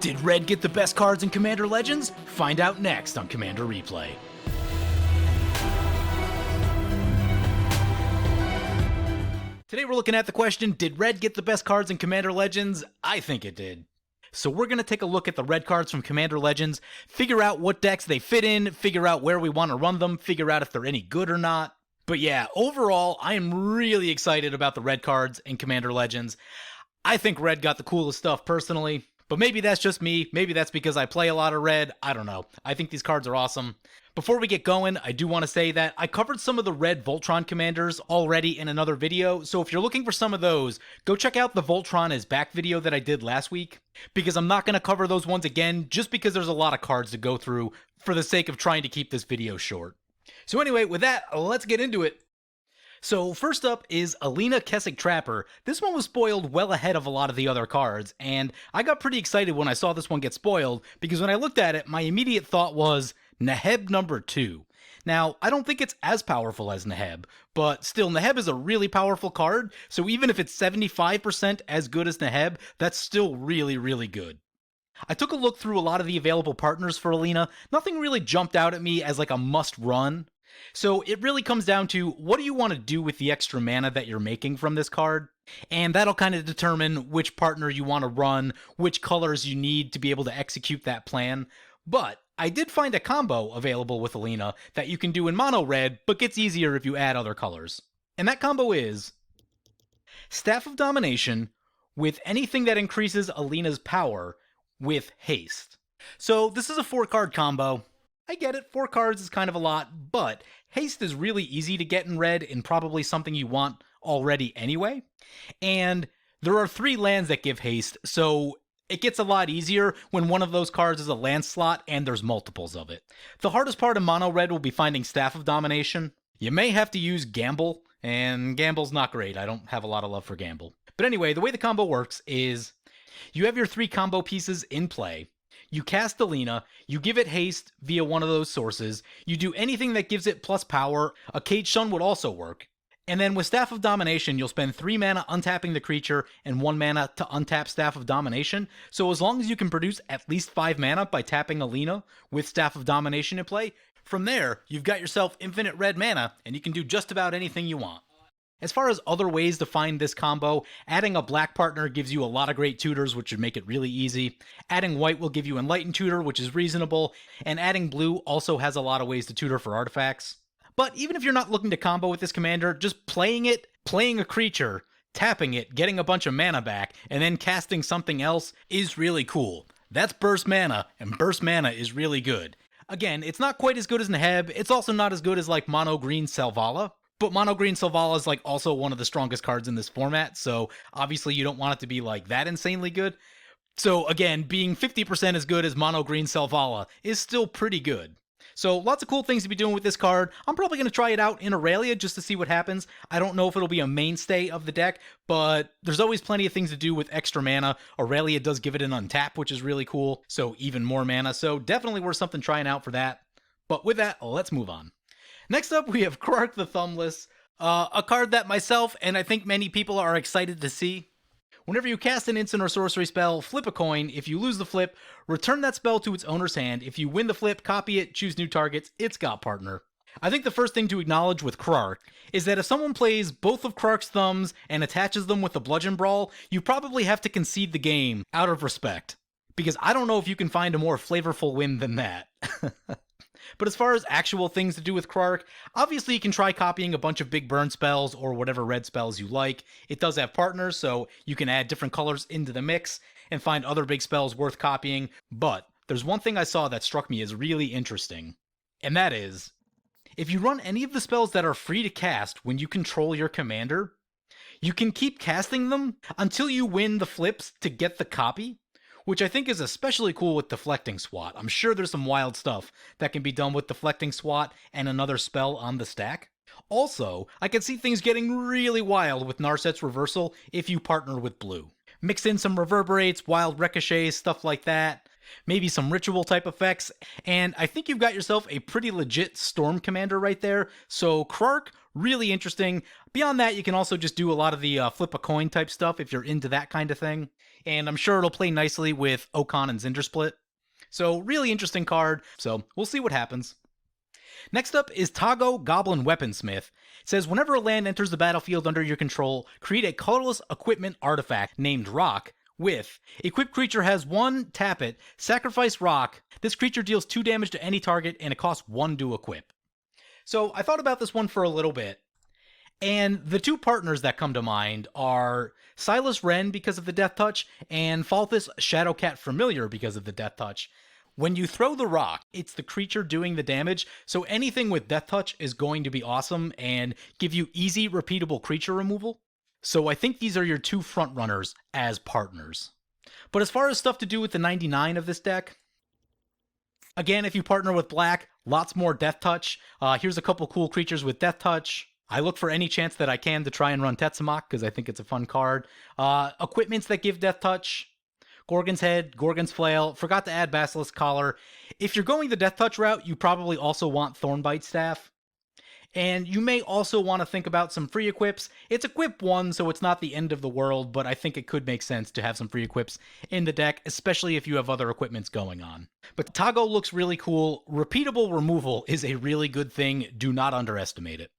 Did Red get the best cards in Commander Legends? Find out next on Commander Replay. Today we're looking at the question, did Red get the best cards in Commander Legends? I think it did. So we're going to take a look at the red cards from Commander Legends, figure out what decks they fit in, figure out where we want to run them, figure out if they're any good or not. But yeah, overall, I am really excited about the red cards in Commander Legends. I think Red got the coolest stuff personally, but maybe that's just me, maybe that's because I play a lot of Red, I don't know. I think these cards are awesome. Before we get going, I do want to say that I covered some of the Red Voltron commanders already in another video, so if you're looking for some of those, go check out the Voltron is back video that I did last week, because I'm not going to cover those ones again, just because there's a lot of cards to go through for the sake of trying to keep this video short. So anyway, with that, let's get into it. So first up is Alina Kessick Trapper. This one was spoiled well ahead of a lot of the other cards, and I got pretty excited when I saw this one get spoiled, because when I looked at it, my immediate thought was, Neheb number 2. Now, I don't think it's as powerful as Neheb, but still, Neheb is a really powerful card, so even if it's 75% as good as Neheb, that's still really, really good. I took a look through a lot of the available partners for Alina. Nothing really jumped out at me as like a must run. So it really comes down to, what do you want to do with the extra mana that you're making from this card? And that'll kind of determine which partner you want to run, which colors you need to be able to execute that plan. But I did find a combo available with Alina that you can do in mono red, but gets easier if you add other colors. And that combo is Staff of Domination with anything that increases Alina's power with haste. So this is a 4-card combo. I get it, 4 cards is kind of a lot, but haste is really easy to get in red and probably something you want already anyway. And there are 3 lands that give haste, so it gets a lot easier when one of those cards is a land slot and there's multiples of it. The hardest part of mono red will be finding Staff of Domination. You may have to use Gamble, and Gamble's not great. I don't have a lot of love for Gamble. But anyway, the way the combo works is you have your 3 combo pieces in play. You cast Alina, you give it haste via one of those sources, you do anything that gives it plus power, a Cage Sun would also work. And then with Staff of Domination, you'll spend 3 mana untapping the creature and 1 mana to untap Staff of Domination. So as long as you can produce at least 5 mana by tapping Alina with Staff of Domination in play, from there, you've got yourself infinite red mana, and you can do just about anything you want. As far as other ways to find this combo, adding a black partner gives you a lot of great tutors, which would make it really easy. Adding white will give you Enlightened Tutor, which is reasonable, and adding blue also has a lot of ways to tutor for artifacts. But even if you're not looking to combo with this commander, just playing it, playing a creature, tapping it, getting a bunch of mana back, and then casting something else is really cool. That's burst mana, and burst mana is really good. Again, it's not quite as good as Neheb, it's also not as good as like Mono Green Selvala, but Mono Green Selvala is like also one of the strongest cards in this format, so obviously you don't want it to be like that insanely good. So again, being 50% as good as Mono Green Selvala is still pretty good. So lots of cool things to be doing with this card. I'm probably going to try it out in Aurelia just to see what happens. I don't know if it'll be a mainstay of the deck, but there's always plenty of things to do with extra mana. Aurelia does give it an untap, which is really cool, so even more mana, so definitely worth something trying out for that. But with that, let's move on. Next up, we have Krark the Thumbless, a card that myself and I think many people are excited to see. Whenever you cast an instant or sorcery spell, flip a coin. If you lose the flip, return that spell to its owner's hand. If you win the flip, copy it, choose new targets. It's got partner. I think the first thing to acknowledge with Krark is that if someone plays both of Krark's thumbs and attaches them with a Bludgeon Brawl, you probably have to concede the game out of respect. Because I don't know if you can find a more flavorful win than that. But as far as actual things to do with Krark, obviously you can try copying a bunch of big burn spells or whatever red spells you like. It does have partners, so you can add different colors into the mix and find other big spells worth copying. But there's one thing I saw that struck me as really interesting, and that is, if you run any of the spells that are free to cast when you control your commander, you can keep casting them until you win the flips to get the copy, which I think is especially cool with Deflecting Swat. I'm sure there's some wild stuff that can be done with Deflecting Swat and another spell on the stack. Also, I can see things getting really wild with Narset's Reversal if you partner with blue. Mix in some Reverberates, Wild Ricochets, stuff like that. maybe some ritual type effects, and I think you've got yourself a pretty legit Storm Commander right there. So Krark, really interesting. Beyond that, you can also just do a lot of the flip a coin type stuff if you're into that kind of thing. And I'm sure it'll play nicely with Okon and Zindersplit. So really interesting card, so we'll see what happens. Next up is Tago Goblin Weaponsmith. It says, whenever a land enters the battlefield under your control, create a colorless equipment artifact named Rock with equipped creature has 1, tap it, sacrifice Rock. This creature deals 2 damage to any target and it costs 1 to equip. So I thought about this one for a little bit. And the 2 partners that come to mind are Silas Wren because of the Death Touch and Falthus Shadowcat Familiar because of the Death Touch. When you throw the rock, it's the creature doing the damage, so anything with Death Touch is going to be awesome and give you easy, repeatable creature removal. So I think these are your 2 frontrunners as partners. But as far as stuff to do with the 99 of this deck, again, if you partner with black, lots more Death Touch. Here's a couple cool creatures with Death Touch. I look for any chance that I can to try and run Tetsamok because I think it's a fun card. Equipments that give Death Touch. Gorgon's Head, Gorgon's Flail, forgot to add Basilisk Collar. If you're going the Death Touch route, you probably also want Thornbite Staff. And you may also want to think about some free equips. It's equip 1, so it's not the end of the world, but I think it could make sense to have some free equips in the deck, especially if you have other equipments going on. But Tago looks really cool. Repeatable removal is a really good thing. Do not underestimate it.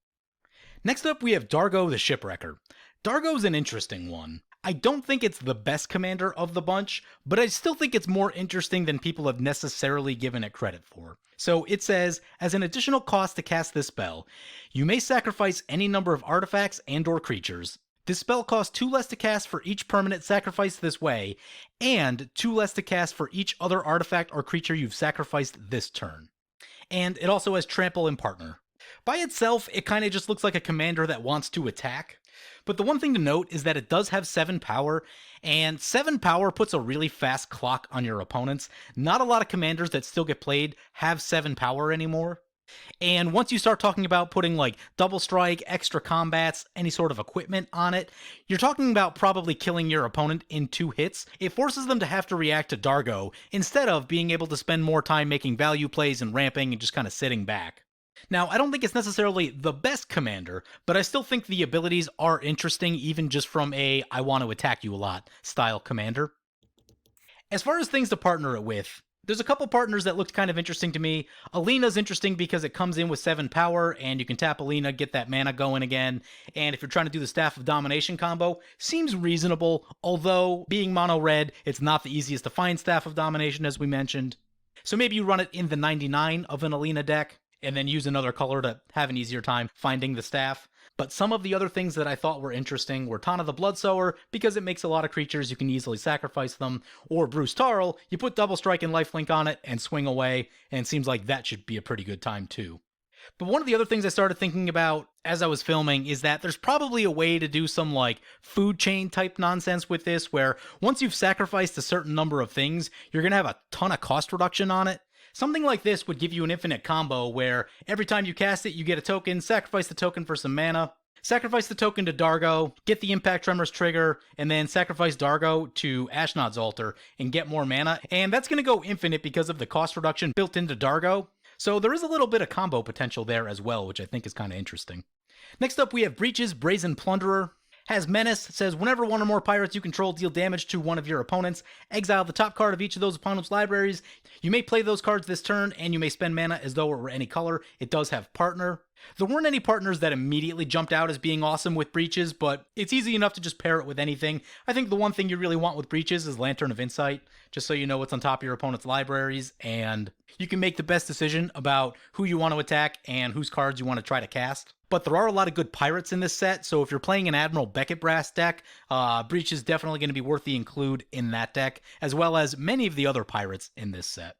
Next up, we have Dargo the Shipwrecker. Dargo's an interesting one. I don't think it's the best commander of the bunch, but I still think it's more interesting than people have necessarily given it credit for. So it says, as an additional cost to cast this spell, you may sacrifice any number of artifacts and or creatures. This spell costs 2 less to cast for each permanent sacrificed this way, and 2 less to cast for each other artifact or creature you've sacrificed this turn. And it also has Trample and Partner. By itself, it kind of just looks like a commander that wants to attack. But the one thing to note is that it does have 7 power, and 7 power puts a really fast clock on your opponents. Not a lot of commanders that still get played have 7 power anymore. And once you start talking about putting like double strike, extra combats, any sort of equipment on it, you're talking about probably killing your opponent in 2 hits. It forces them to have to react to Dargo instead of being able to spend more time making value plays and ramping and just kind of sitting back. Now, I don't think it's necessarily the best commander, but I still think the abilities are interesting even just from a I want to attack you a lot style commander. As far as things to partner it with, there's a couple partners that looked kind of interesting to me. Alina's interesting because it comes in with 7 power, and you can tap Alina, get that mana going again, and if you're trying to do the Staff of Domination combo, seems reasonable, although being mono-red, it's not the easiest to find Staff of Domination as we mentioned. So maybe you run it in the 99 of an Alina deck, and then use another color to have an easier time finding the staff. But some of the other things that I thought were interesting were Tana the Bloodsower, because it makes a lot of creatures, you can easily sacrifice them, or Bruce Tarl, you put Double Strike and Lifelink on it and swing away, and it seems like that should be a pretty good time too. But one of the other things I started thinking about as I was filming is that there's probably a way to do some like food chain type nonsense with this, where once you've sacrificed a certain number of things, you're going to have a ton of cost reduction on it. Something like this would give you an infinite combo where every time you cast it, you get a token, sacrifice the token for some mana, sacrifice the token to Dargo, get the Impact Tremors trigger, and then sacrifice Dargo to Ashnod's Altar and get more mana. And that's going to go infinite because of the cost reduction built into Dargo. So there is a little bit of combo potential there as well, which I think is kind of interesting. Next up, we have Breeches, Brazen Plunderer. Has Menace, says whenever 1 or more pirates you control deal damage to one of your opponents, exile the top card of each of those opponents' libraries. You may play those cards this turn, and you may spend mana as though it were any color. It does have Partner. There weren't any partners that immediately jumped out as being awesome with Breeches, but it's easy enough to just pair it with anything. I think the one thing you really want with Breeches is Lantern of Insight, just so you know what's on top of your opponent's libraries, and you can make the best decision about who you want to attack and whose cards you want to try to cast. But there are a lot of good pirates in this set, so if you're playing an Admiral Beckett Brass deck, Breach is definitely going to be worth the include in that deck, as well as many of the other pirates in this set.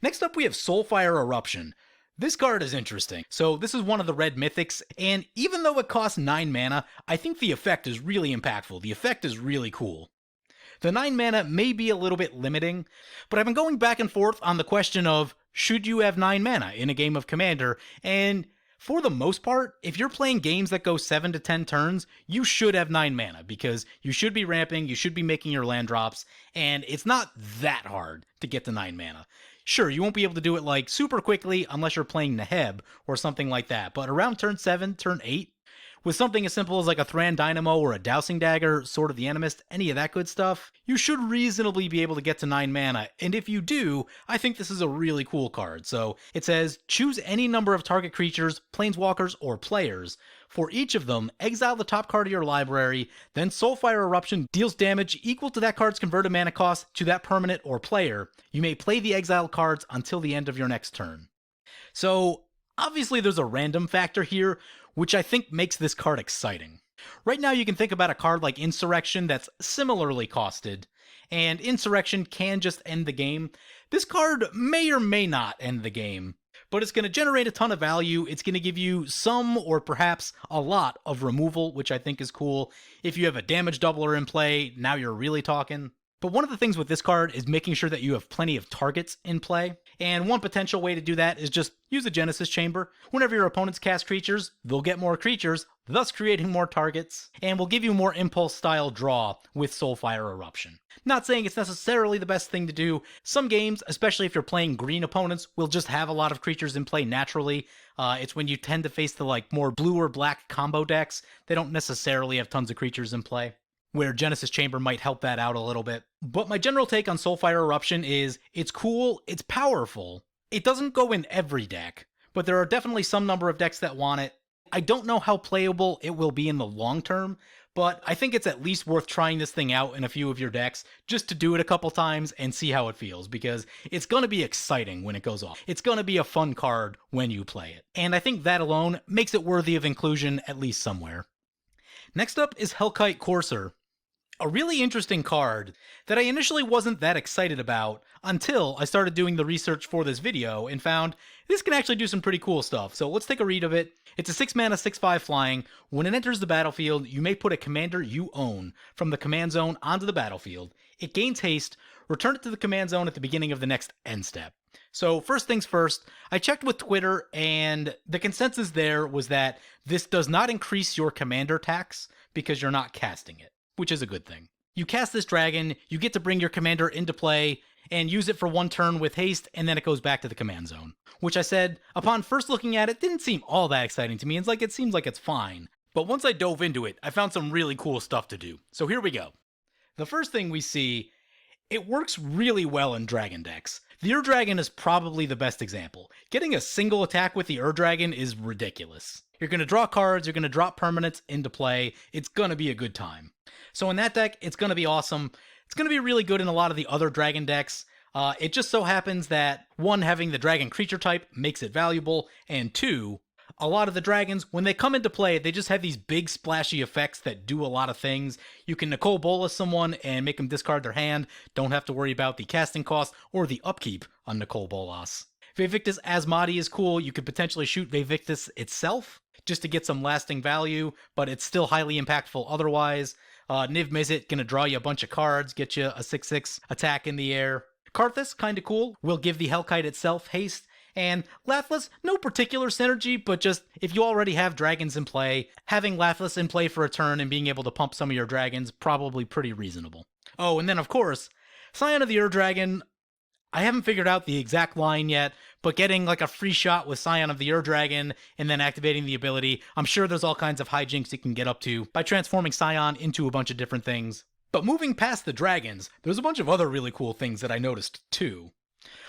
Next up, we have Soulfire Eruption. This card is interesting. So this is one of the red mythics, and even though it costs 9 mana, I think the effect is really impactful. The effect is really cool. The 9 mana may be a little bit limiting, but I've been going back and forth on the question of, should you have 9 mana in a game of Commander? And For the most part, if you're playing games that go 7 to 10 turns, you should have 9 mana because you should be ramping, you should be making your land drops, and it's not that hard to get to 9 mana. Sure, you won't be able to do it like super quickly unless you're playing Neheb or something like that, but around turn 7, turn 8, with something as simple as like a Thran Dynamo or a Dowsing Dagger, Sword of the Animist, any of that good stuff, you should reasonably be able to get to 9 mana, and if you do, I think this is a really cool card. So it says, choose any number of target creatures, planeswalkers, or players. For each of them, exile the top card of your library, then Soulfire Eruption deals damage equal to that card's converted mana cost to that permanent or player. You may play the exiled cards until the end of your next turn. So obviously there's a random factor here, which I think makes this card exciting. Right now you can think about a card like Insurrection that's similarly costed, and Insurrection can just end the game. This card may or may not end the game, but it's going to generate a ton of value. It's going to give you some or perhaps a lot of removal, which I think is cool. If you have a damage doubler in play, now you're really talking. But one of the things with this card is making sure that you have plenty of targets in play, and one potential way to do that is just use a Genesis Chamber. Whenever your opponents cast creatures, they'll get more creatures, thus creating more targets, and will give you more impulse-style draw with Soulfire Eruption. Not saying it's necessarily the best thing to do. Some games, especially if you're playing green opponents, will just have a lot of creatures in play naturally. It's when you tend to face the like more blue or black combo decks, they don't necessarily have tons of creatures in play, where Genesis Chamber might help that out a little bit. But my general take on Soulfire Eruption is, it's cool, it's powerful. It doesn't go in every deck, but there are definitely some number of decks that want it. I don't know how playable it will be in the long term, but I think it's at least worth trying this thing out in a few of your decks, just to do it a couple times and see how it feels, because it's going to be exciting when it goes off. It's going to be a fun card when you play it. And I think that alone makes it worthy of inclusion at least somewhere. Next up is Hellkite Courser. A really interesting card that I initially wasn't that excited about until I started doing the research for this video and found this can actually do some pretty cool stuff. So let's take a read of it. It's a 6 mana 6/5 flying. When it enters the battlefield, you may put a commander you own from the command zone onto the battlefield. It gains haste. Return it to the command zone at the beginning of the next end step. So first things first, I checked with Twitter and the consensus there was that this does not increase your commander tax because you're not casting it, which is a good thing. You cast this dragon, you get to bring your commander into play and use it for one turn with haste, and then it goes back to the command zone. Which I said, upon first looking at it, didn't seem all that exciting to me. It seems like it's fine. But once I dove into it, I found some really cool stuff to do. So here we go. The first thing we see, it works really well in dragon decks. The Ur-Dragon is probably the best example. Getting a single attack with the Ur-Dragon is ridiculous. You're going to draw cards, you're going to drop permanents into play, it's going to be a good time. So in that deck, it's going to be awesome. It's going to be really good in a lot of the other dragon decks. It just so happens that, one, having the dragon creature type makes it valuable, and two, a lot of the dragons, when they come into play, they just have these big splashy effects that do a lot of things. You can Nicol Bolas someone and make them discard their hand, don't have to worry about the casting cost or the upkeep on Nicol Bolas. Vivictus Asmati is cool. You could potentially shoot Vivictus itself just to get some lasting value, but it's still highly impactful otherwise. Niv Mizzet gonna draw you a bunch of cards, get you a 6/6 attack in the air. Karthus, kinda cool, will give the Hellkite itself haste. And Lathliss, no particular synergy, but just if you already have dragons in play, having Lathliss in play for a turn and being able to pump some of your dragons, probably pretty reasonable. Oh, and then of course, Scion of the Ur-Dragon, I haven't figured out the exact line yet, but getting like a free shot with Scion of the Ur-Dragon and then activating the ability, I'm sure there's all kinds of hijinks you can get up to by transforming Scion into a bunch of different things. But moving past the dragons, there's a bunch of other really cool things that I noticed too.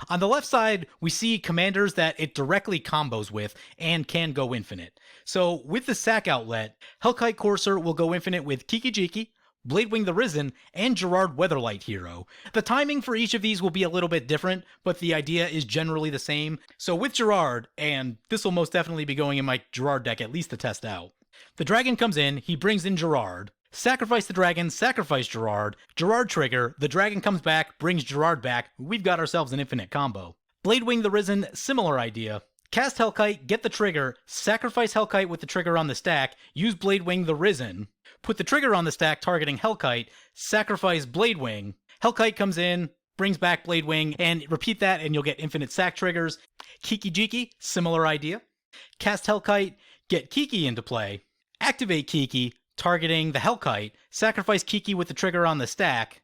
On the left side, we see commanders that it directly combos with and can go infinite. So with the sack outlet, Hellkite Courser will go infinite with Kiki-Jiki, Bladewing the Risen, and Gerard Weatherlight Hero. The timing for each of these will be a little bit different, but the idea is generally the same. So with Gerard, and this will most definitely be going in my Gerard deck at least to test out, the dragon comes in, he brings in Gerard, sacrifice the dragon, sacrifice Gerard, Gerard trigger, the dragon comes back, brings Gerard back, we've got ourselves an infinite combo. Bladewing the Risen, similar idea. Cast Hellkite, get the trigger, sacrifice Hellkite with the trigger on the stack, use Bladewing the Risen, put the trigger on the stack targeting Hellkite, sacrifice Bladewing, Hellkite comes in, brings back Bladewing, and repeat that and you'll get infinite sack triggers. Kiki-Jiki, similar idea. Cast Hellkite, get Kiki into play. Activate Kiki, targeting the Hellkite, sacrifice Kiki with the trigger on the stack.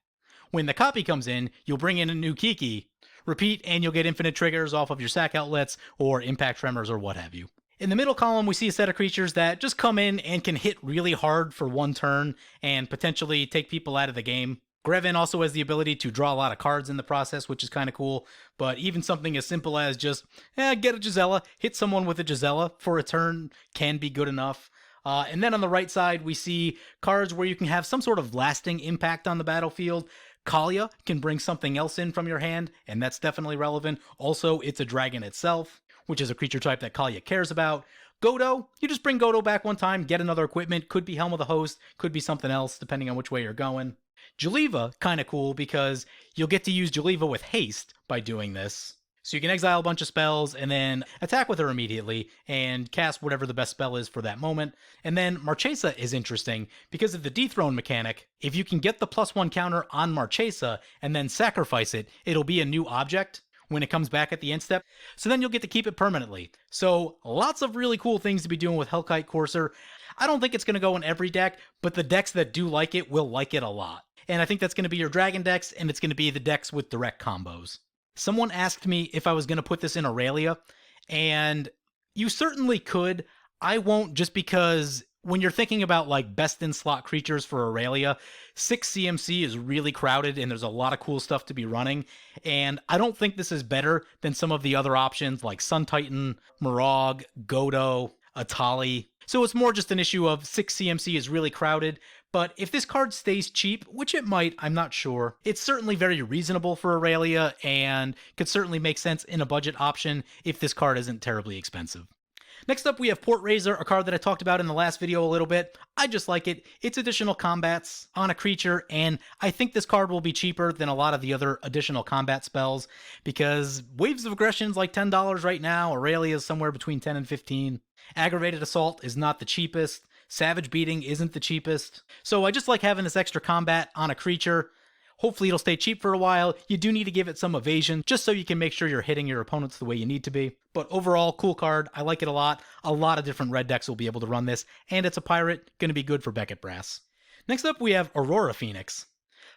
When the copy comes in, you'll bring in a new Kiki. Repeat, and you'll get infinite triggers off of your sack outlets or impact tremors or what have you. In the middle column, we see a set of creatures that just come in and can hit really hard for one turn and potentially take people out of the game. Greven also has the ability to draw a lot of cards in the process, which is kind of cool, but even something as simple as just get a Gisela, hit someone with a Gisela for a turn can be good enough. And then on the right side, we see cards where you can have some sort of lasting impact on the battlefield. Kaalia can bring something else in from your hand, and that's definitely relevant. Also, it's a dragon itself, which is a creature type that Kaalia cares about. Godo, you just bring Godo back one time, get another equipment. Could be Helm of the Host, could be something else, depending on which way you're going. Jaliva, kind of cool because you'll get to use Jaliva with haste by doing this. So you can exile a bunch of spells and then attack with her immediately and cast whatever the best spell is for that moment. And then Marchesa is interesting because of the dethrone mechanic. If you can get the +1 counter on Marchesa and then sacrifice it, it'll be a new object when it comes back at the end step. So then you'll get to keep it permanently. So lots of really cool things to be doing with Hellkite Courser. I don't think it's going to go in every deck, but the decks that do like it will like it a lot. And I think that's going to be your dragon decks, and it's going to be the decks with direct combos. Someone asked me if I was going to put this in Aurelia, and you certainly could. I won't, just because when you're thinking about like best in slot creatures for Aurelia, 6 CMC is really crowded and there's a lot of cool stuff to be running. And I don't think this is better than some of the other options like Sun Titan, Morog, Godo, Atali. So it's more just an issue of 6 CMC is really crowded. But if this card stays cheap, which it might, I'm not sure, it's certainly very reasonable for Aurelia and could certainly make sense in a budget option if this card isn't terribly expensive. Next up, we have Port Razer, a card that I talked about in the last video a little bit. I just like it. It's additional combats on a creature, and I think this card will be cheaper than a lot of the other additional combat spells because Waves of Aggression is like $10 right now. Aurelia is somewhere between 10 and 15. Aggravated Assault is not the cheapest. Savage Beating isn't the cheapest. So I just like having this extra combat on a creature. Hopefully it'll stay cheap for a while. You do need to give it some evasion, just so you can make sure you're hitting your opponents the way you need to be. But overall, cool card. I like it a lot. A lot of different red decks will be able to run this, and it's a pirate. Going to be good for Beckett Brass. Next up, we have Aurora Phoenix.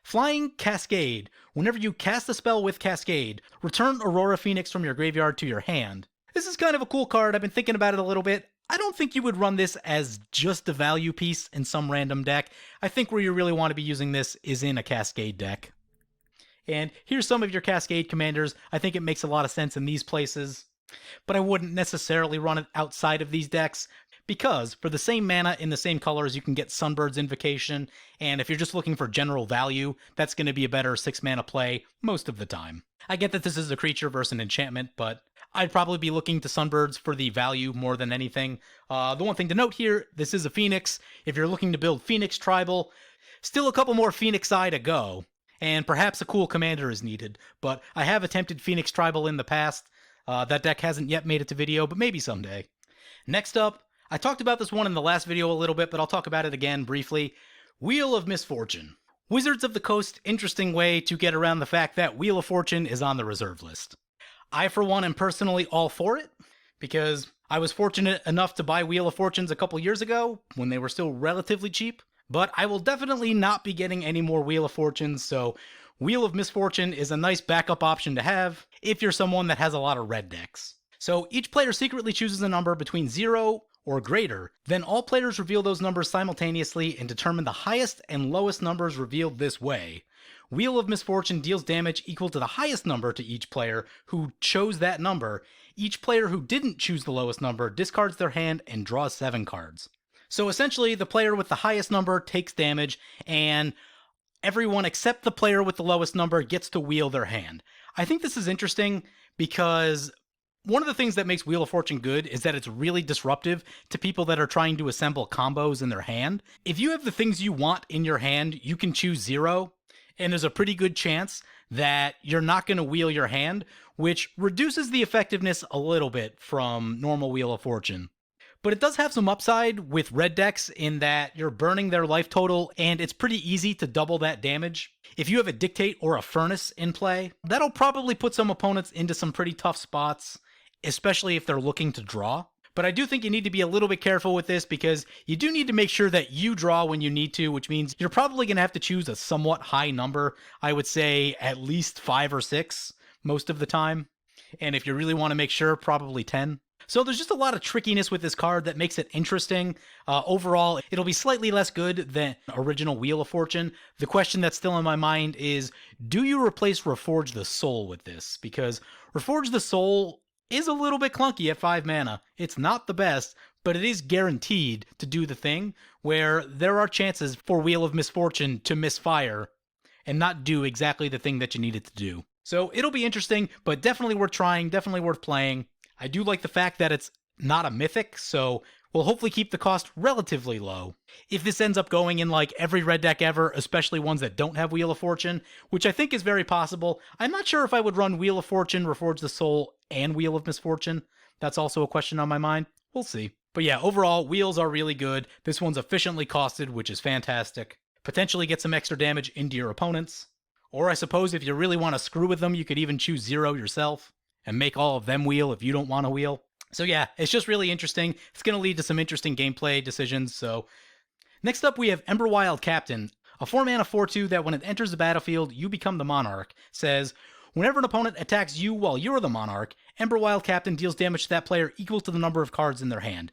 Flying Cascade. Whenever you cast a spell with Cascade, return Aurora Phoenix from your graveyard to your hand. This is kind of a cool card. I've been thinking about it a little bit. I don't think you would run this as just a value piece in some random deck. I think where you really want to be using this is in a Cascade deck. And here's some of your Cascade commanders. I think it makes a lot of sense in these places, but I wouldn't necessarily run it outside of these decks because for the same mana in the same colors, you can get Sunbird's Invocation, and if you're just looking for general value, that's going to be a better 6 mana play most of the time. I get that this is a creature versus an enchantment, but I'd probably be looking to Sunbirds for the value more than anything. The one thing to note here, this is a Phoenix. If you're looking to build Phoenix Tribal, still a couple more Phoenix-I to go, and perhaps a cool commander is needed, but I have attempted Phoenix Tribal in the past. That deck hasn't yet made it to video, but maybe someday. Next up, I talked about this one in the last video a little bit, but I'll talk about it again briefly. Wheel of Misfortune. Wizards of the Coast, interesting way to get around the fact that Wheel of Fortune is on the reserve list. I, for one, am personally all for it, because I was fortunate enough to buy Wheel of Fortunes a couple years ago, when they were still relatively cheap, but I will definitely not be getting any more Wheel of Fortunes, so Wheel of Misfortune is a nice backup option to have if you're someone that has a lot of red decks. So each player secretly chooses a number between 0 or greater, then all players reveal those numbers simultaneously and determine the highest and lowest numbers revealed this way. Wheel of Misfortune deals damage equal to the highest number to each player who chose that number. Each player who didn't choose the lowest number discards their hand and draws 7 cards. So essentially, the player with the highest number takes damage, and everyone except the player with the lowest number gets to wheel their hand. I think this is interesting because one of the things that makes Wheel of Fortune good is that it's really disruptive to people that are trying to assemble combos in their hand. If you have the things you want in your hand, you can choose 0, and there's a pretty good chance that you're not going to wheel your hand, which reduces the effectiveness a little bit from normal Wheel of Fortune. But it does have some upside with red decks in that you're burning their life total, and it's pretty easy to double that damage. If you have a Dictate or a Furnace in play, that'll probably put some opponents into some pretty tough spots, especially if they're looking to draw. But I do think you need to be a little bit careful with this because you do need to make sure that you draw when you need to, which means you're probably going to have to choose a somewhat high number. I would say at least 5 or 6 most of the time. And if you really want to make sure, probably 10. So there's just a lot of trickiness with this card that makes it interesting. Overall, it'll be slightly less good than original Wheel of Fortune. The question that's still in my mind is, do you replace Reforge the Soul with this? Because Reforge the Soul is a little bit clunky at 5 mana. It's not the best, but it is guaranteed to do the thing where there are chances for Wheel of Misfortune to misfire and not do exactly the thing that you need it to do. So it'll be interesting, but definitely worth trying, definitely worth playing. I do like the fact that it's not a mythic, so we'll hopefully keep the cost relatively low. If this ends up going in like every red deck ever, especially ones that don't have Wheel of Fortune, which I think is very possible, I'm not sure if I would run Wheel of Fortune, Reforge the Soul, and Wheel of Misfortune. That's also a question on my mind. We'll see. But yeah, overall, wheels are really good. This one's efficiently costed, which is fantastic. Potentially get some extra damage into your opponents. Or I suppose if you really want to screw with them, you could even choose 0 yourself and make all of them wheel if you don't want to wheel. So yeah, it's just really interesting. It's going to lead to some interesting gameplay decisions. So next up we have Ember-Wild Captain, a 4-mana 4/2 that when it enters the battlefield, you become the Monarch. Says, whenever an opponent attacks you while you're the Monarch, Ember-Wild Captain deals damage to that player equal to the number of cards in their hand.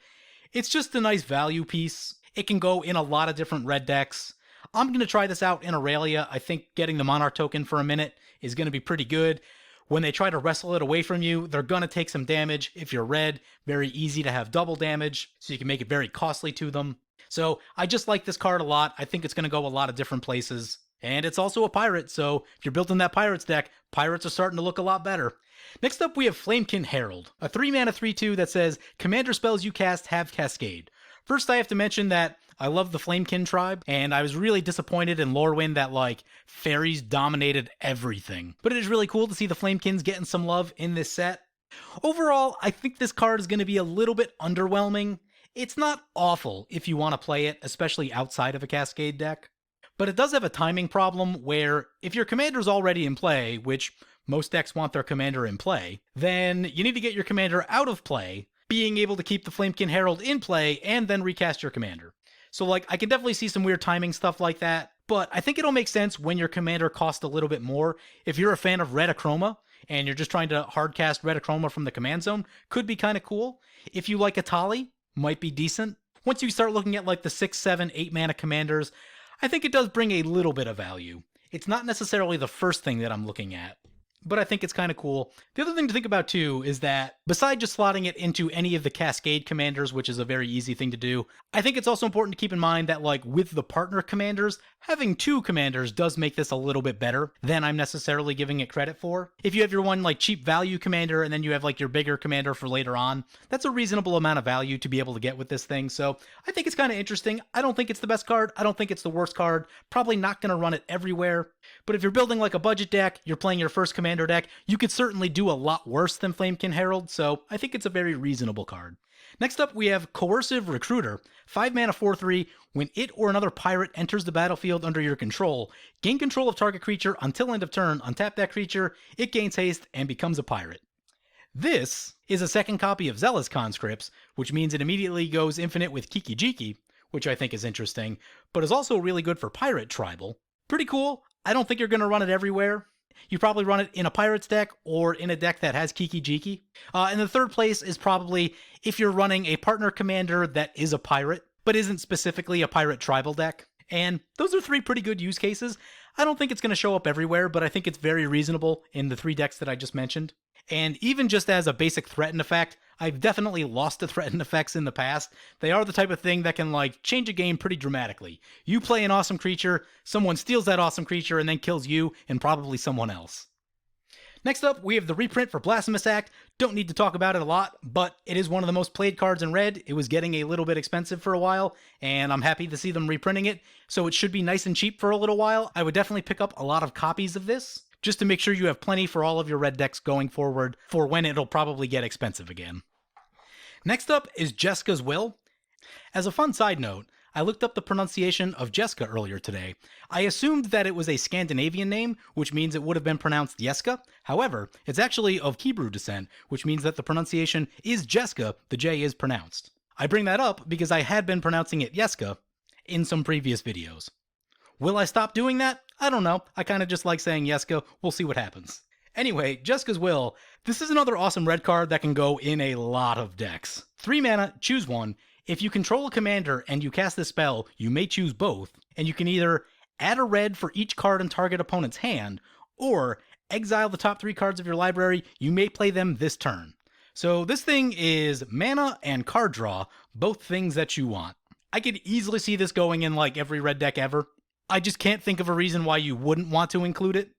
It's just a nice value piece. It can go in a lot of different red decks. I'm going to try this out in Aurelia. I think getting the Monarch token for a minute is going to be pretty good. When they try to wrestle it away from you, they're going to take some damage. If you're red, very easy to have double damage, so you can make it very costly to them. So I just like this card a lot. I think it's going to go a lot of different places. And it's also a pirate, so if you're building that pirates deck, pirates are starting to look a lot better. Next up, we have Flamekin Herald, a 3-mana 3/2 that says, commander spells you cast have Cascade. First, I have to mention that I love the Flamekin tribe, and I was really disappointed in Lorwyn that, like, fairies dominated everything. But it is really cool to see the Flamekins getting some love in this set. Overall, I think this card is going to be a little bit underwhelming. It's not awful if you want to play it, especially outside of a Cascade deck. But it does have a timing problem where if your commander's already in play, which most decks want their commander in play, then you need to get your commander out of play, being able to keep the Flamekin Herald in play, and then recast your commander. So, like, I can definitely see some weird timing stuff like that, but I think it'll make sense when your commander costs a little bit more. If you're a fan of Red Achroma, and you're just trying to hardcast Red Achroma from the command zone, could be kind of cool. If you like Atali, might be decent. Once you start looking at, like, the 6, 7, 8 mana commanders, I think it does bring a little bit of value. It's not necessarily the first thing that I'm looking at, but I think it's kind of cool. The other thing to think about too is that besides just slotting it into any of the Cascade commanders, which is a very easy thing to do, I think it's also important to keep in mind that, like, with the partner commanders, having 2 commanders does make this a little bit better than I'm necessarily giving it credit for. If you have your one, like, cheap value commander and then you have, like, your bigger commander for later on, that's a reasonable amount of value to be able to get with this thing. So I think it's kind of interesting. I don't think it's the best card. I don't think it's the worst card. Probably not going to run it everywhere. But if you're building, like, a budget deck, you're playing your first commander deck, you could certainly do a lot worse than Flamekin Herald, so I think it's a very reasonable card. Next up, we have Coercive Recruiter, 5 mana 4/3. When it or another pirate enters the battlefield under your control, gain control of target creature until end of turn, untap that creature, it gains haste, and becomes a pirate. This is a second copy of Zealous Conscripts, which means it immediately goes infinite with Kiki Jiki, which I think is interesting, but is also really good for Pirate Tribal. Pretty cool. I don't think you're going to run it everywhere. You probably run it in a Pirates deck or in a deck that has Kiki Jiki. And the third place is probably if you're running a partner commander that is a pirate, but isn't specifically a Pirate Tribal deck. And those are 3 pretty good use cases. I don't think it's going to show up everywhere, but I think it's very reasonable in the 3 decks that I just mentioned. And even just as a basic threaten effect, I've definitely lost to threaten effects in the past. They are the type of thing that can, like, change a game pretty dramatically. You play an awesome creature, someone steals that awesome creature and then kills you and probably someone else. Next up, we have the reprint for Blasphemous Act. Don't need to talk about it a lot, but it is one of the most played cards in Red. It was getting a little bit expensive for a while, and I'm happy to see them reprinting it, so it should be nice and cheap for a little while. I would definitely pick up a lot of copies of this, just to make sure you have plenty for all of your red decks going forward for when it'll probably get expensive again. Next up is Jeska's Will. As a fun side note, I looked up the pronunciation of Jeska earlier today. I assumed that it was a Scandinavian name, which means it would have been pronounced Jeska. However, it's actually of Hebrew descent, which means that the pronunciation is Jeska, the J is pronounced. I bring that up because I had been pronouncing it Jeska in some previous videos. Will I stop doing that? I don't know. I kind of just like saying Jeska. We'll see what happens. Anyway, Jeska's Will. This is another awesome red card that can go in a lot of decks. 3 mana, choose one. If you control a commander and you cast this spell, you may choose both, and you can either add a red for each card in target opponent's hand, or exile the top 3 cards of your library. You may play them this turn. So this thing is mana and card draw, both things that you want. I could easily see this going in like every red deck ever. I just can't think of a reason why you wouldn't want to include it,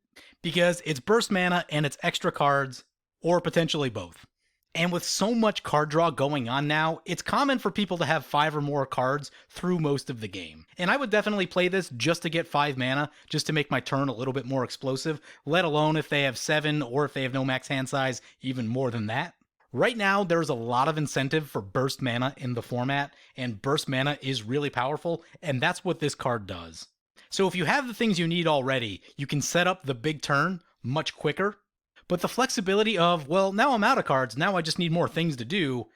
because it's burst mana and it's extra cards, or potentially both. And with so much card draw going on now, it's common for people to have 5 or more cards through most of the game. And I would definitely play this just to get 5 mana, just to make my turn a little bit more explosive, let alone if they have 7 or if they have no max hand size, even more than that. Right now, there's a lot of incentive for burst mana in the format, and burst mana is really powerful, and that's what this card does. So if you have the things you need already, you can set up the big turn much quicker. But the flexibility of, well, now I'm out of cards, now I just need more things to do,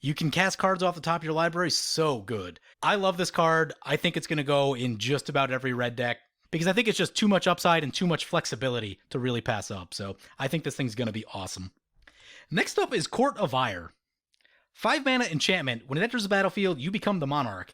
you can cast cards off the top of your library, so good. I love this card. I think it's going to go in just about every red deck, because I think it's just too much upside and too much flexibility to really pass up. So I think this thing's going to be awesome. Next up is Court of Ire. 5 mana enchantment. When it enters the battlefield, you become the Monarch.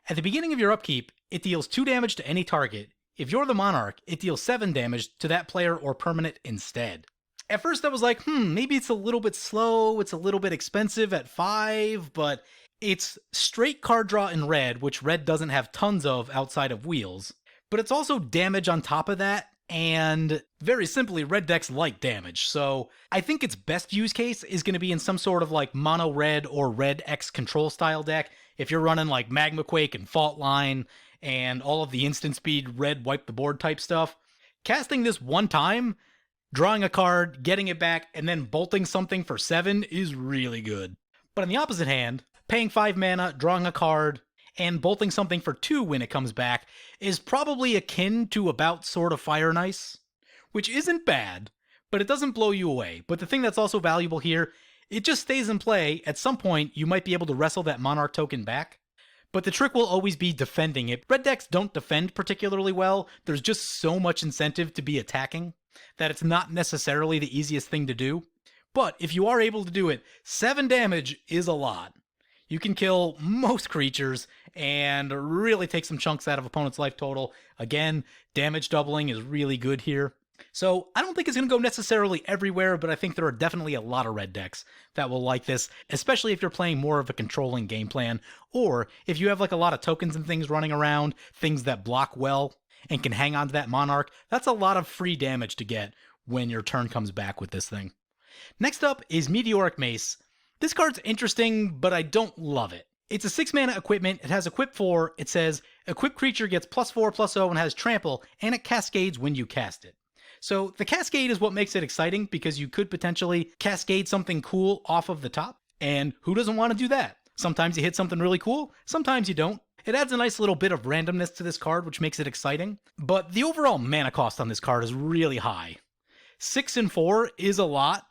At the beginning of your upkeep, it deals 2 damage to any target. If you're the Monarch, it deals 7 damage to that player or permanent instead. At first I was like, maybe it's a little bit slow, it's a little bit expensive at 5, but it's straight card draw in red, which red doesn't have tons of outside of wheels. But it's also damage on top of that, and very simply, red decks like damage. So I think its best use case is going to be in some sort of like mono red or red X control style deck. If you're running like Magma Quake and Fault Line and all of the instant speed red wipe the board type stuff, casting this one time, drawing a card, getting it back, and then bolting something for 7 is really good. But on the opposite hand, paying 5 mana, drawing a card, and bolting something for 2 when it comes back is probably akin to about sort of Fire and Ice, which isn't bad, but it doesn't blow you away. But the thing that's also valuable here, it just stays in play. At some point, you might be able to wrestle that Monarch token back, but the trick will always be defending it. Red decks don't defend particularly well. There's just so much incentive to be attacking that it's not necessarily the easiest thing to do. But if you are able to do it, 7 damage is a lot. You can kill most creatures and really take some chunks out of opponent's life total. Again, damage doubling is really good here. So I don't think it's going to go necessarily everywhere, but I think there are definitely a lot of red decks that will like this, especially if you're playing more of a controlling game plan, or if you have like a lot of tokens and things running around, things that block well and can hang on to that Monarch. That's a lot of free damage to get when your turn comes back with this thing. Next up is Meteoric Mace. This card's interesting, but I don't love it. It's a 6 mana equipment, it has equip 4, it says, equipped creature gets +4/+0 and has trample, and it cascades when you cast it. So the cascade is what makes it exciting, because you could potentially cascade something cool off of the top, and who doesn't want to do that? Sometimes you hit something really cool, sometimes you don't. It adds a nice little bit of randomness to this card, which makes it exciting, but the overall mana cost on this card is really high. 6 and 4 is a lot.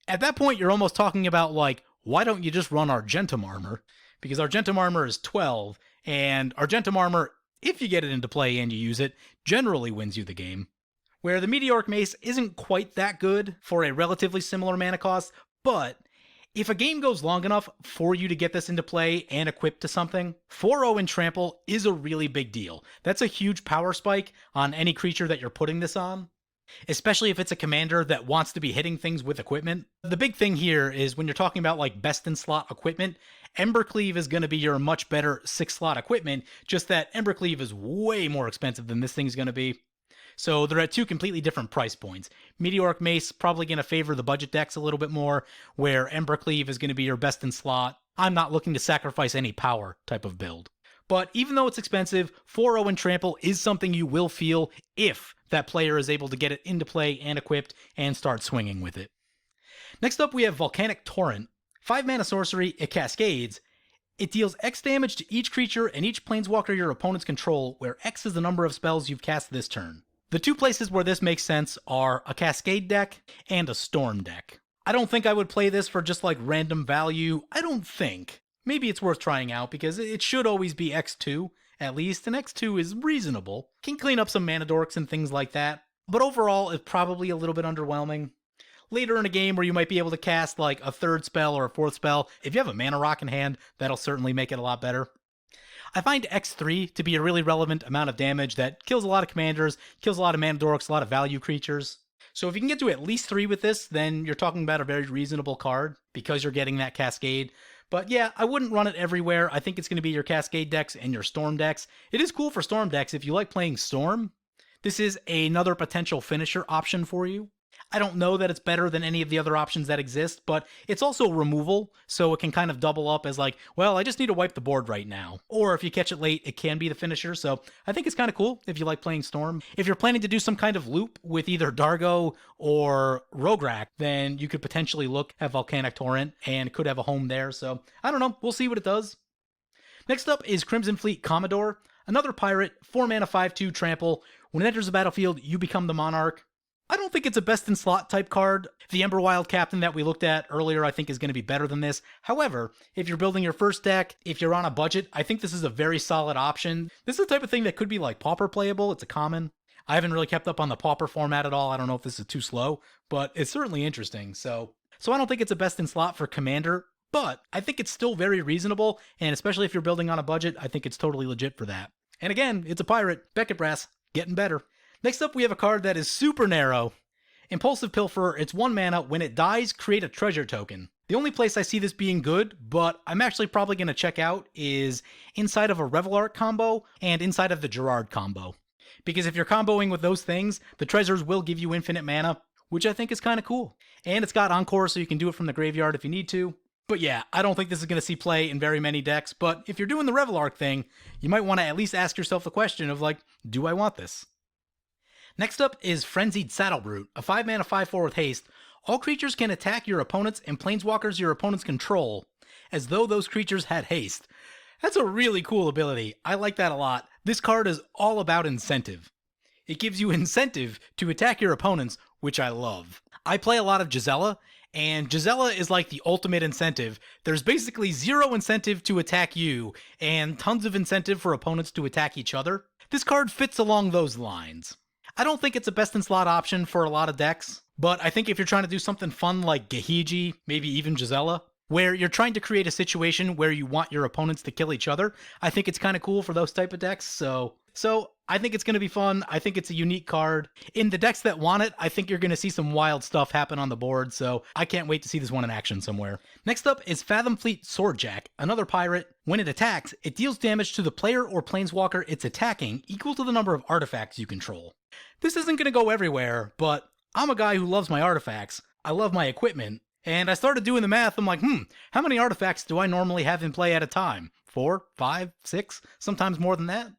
At that point, you're almost talking about like, why don't you just run Argentum Armor? Because Argentum Armor is 12, and Argentum Armor, if you get it into play and you use it, generally wins you the game. Where the Meteoric Mace isn't quite that good for a relatively similar mana cost, but if a game goes long enough for you to get this into play and equipped to something, 4/0 and Trample is a really big deal. That's a huge power spike on any creature that you're putting this on, especially if it's a commander that wants to be hitting things with equipment. The big thing here is when you're talking about like best in slot equipment, Embercleave is going to be your much better 6-slot equipment, just that Embercleave is way more expensive than this thing's going to be. So they're at 2 completely different price points. Meteoric Mace probably going to favor the budget decks a little bit more, where Embercleave is going to be your best in slot. I'm not looking to sacrifice any power type of build. But even though it's expensive, 4/0 and Trample is something you will feel if that player is able to get it into play and equipped and start swinging with it. Next up we have Volcanic Torrent. 5 mana sorcery, it cascades. It deals X damage to each creature and each planeswalker your opponents control, where X is the number of spells you've cast this turn. The two places where this makes sense are a Cascade deck and a Storm deck. I don't think I would play this for just like random value. I don't think. Maybe it's worth trying out because it should always be X2, at least, and X2 is reasonable. Can clean up some mana dorks and things like that, but overall it's probably a little bit underwhelming. Later in a game where you might be able to cast like a third spell or a fourth spell, if you have a mana rock in hand, that'll certainly make it a lot better. I find X3 to be a really relevant amount of damage that kills a lot of commanders, kills a lot of mana dorks, a lot of value creatures. So if you can get to at least 3 with this, then you're talking about a very reasonable card because you're getting that Cascade. But yeah, I wouldn't run it everywhere. I think it's going to be your Cascade decks and your Storm decks. It is cool for Storm decks if you like playing Storm. This is another potential finisher option for you. I don't know that it's better than any of the other options that exist, but it's also removal, so it can kind of double up as like, well, I just need to wipe the board right now. Or if you catch it late, it can be the finisher, so I think it's kind of cool if you like playing Storm. If you're planning to do some kind of loop with either Dargo or Rograk, then you could potentially look at Volcanic Torrent and could have a home there, so I don't know, we'll see what it does. Next up is Crimson Fleet Commodore, another pirate, 4 mana 5/2 trample. When it enters the battlefield, you become the monarch. I don't think it's a best in slot type card. The Ember-Wild Captain that we looked at earlier I think is going to be better than this. However, if you're building your first deck, if you're on a budget, I think this is a very solid option. This is the type of thing that could be like Pauper playable. It's a common. I haven't really kept up on the Pauper format at all. I don't know if this is too slow, but it's certainly interesting. So I don't think it's a best in slot for Commander, but I think it's still very reasonable, and especially if you're building on a budget, I think it's totally legit for that. And again, it's a pirate. Beckett Brass, getting better. Next up, we have a card that is super narrow. Impulsive Pilferer, it's 1 mana. When it dies, create a treasure token. The only place I see this being good, but I'm actually probably going to check out, is inside of a Revelark combo and inside of the Gerard combo. Because if you're comboing with those things, the treasures will give you infinite mana, which I think is kind of cool. And it's got Encore, so you can do it from the graveyard if you need to. But yeah, I don't think this is going to see play in very many decks, but if you're doing the Revelark thing, you might want to at least ask yourself the question of like, do I want this? Next up is Frenzied Saddlebrute, a 5 mana 5/4 with haste. All creatures can attack your opponents and planeswalkers your opponents control, as though those creatures had haste. That's a really cool ability. I like that a lot. This card is all about incentive. It gives you incentive to attack your opponents, which I love. I play a lot of Gisela, and Gisela is like the ultimate incentive. There's basically 0 incentive to attack you, and tons of incentive for opponents to attack each other. This card fits along those lines. I don't think it's a best in slot option for a lot of decks, but I think if you're trying to do something fun like Gahiji, maybe even Gisela, where you're trying to create a situation where you want your opponents to kill each other, I think it's kind of cool for those type of decks, so I think it's going to be fun. I think it's a unique card. In the decks that want it, I think you're going to see some wild stuff happen on the board, so I can't wait to see this one in action somewhere. Next up is Fathomfleet Swordjack, another pirate. When it attacks, it deals damage to the player or planeswalker it's attacking equal to the number of artifacts you control. This isn't going to go everywhere, but I'm a guy who loves my artifacts. I love my equipment, and I started doing the math. I'm like, how many artifacts do I normally have in play at a time? 4, 5, 6, sometimes more than that?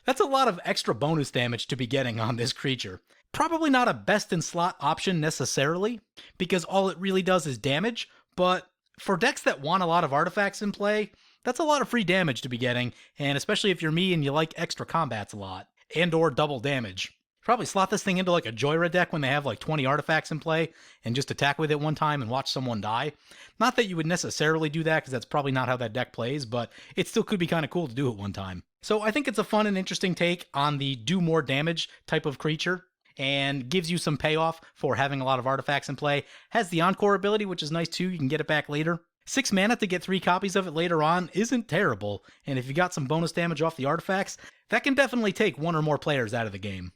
That's a lot of extra bonus damage to be getting on this creature. Probably not a best in slot option necessarily, because all it really does is damage, but for decks that want a lot of artifacts in play, that's a lot of free damage to be getting, and especially if you're me and you like extra combats a lot, and or double damage. Probably slot this thing into like a Joyra deck when they have like 20 artifacts in play and just attack with it one time and watch someone die. Not that you would necessarily do that because that's probably not how that deck plays, but it still could be kind of cool to do it one time. So I think it's a fun and interesting take on the do more damage type of creature and gives you some payoff for having a lot of artifacts in play. Has the Encore ability, which is nice too. You can get it back later. 6 mana to get 3 copies of it later on isn't terrible, and if you got some bonus damage off the artifacts, that can definitely take 1 or more players out of the game.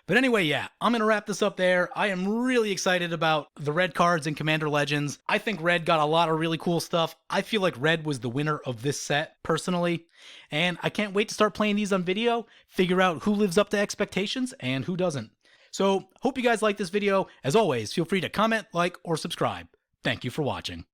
But anyway, yeah, I'm going to wrap this up there. I am really excited about the red cards in Commander Legends. I think red got a lot of really cool stuff. I feel like red was the winner of this set, personally. And I can't wait to start playing these on video, figure out who lives up to expectations and who doesn't. So, hope you guys like this video. As always, feel free to comment, like, or subscribe. Thank you for watching.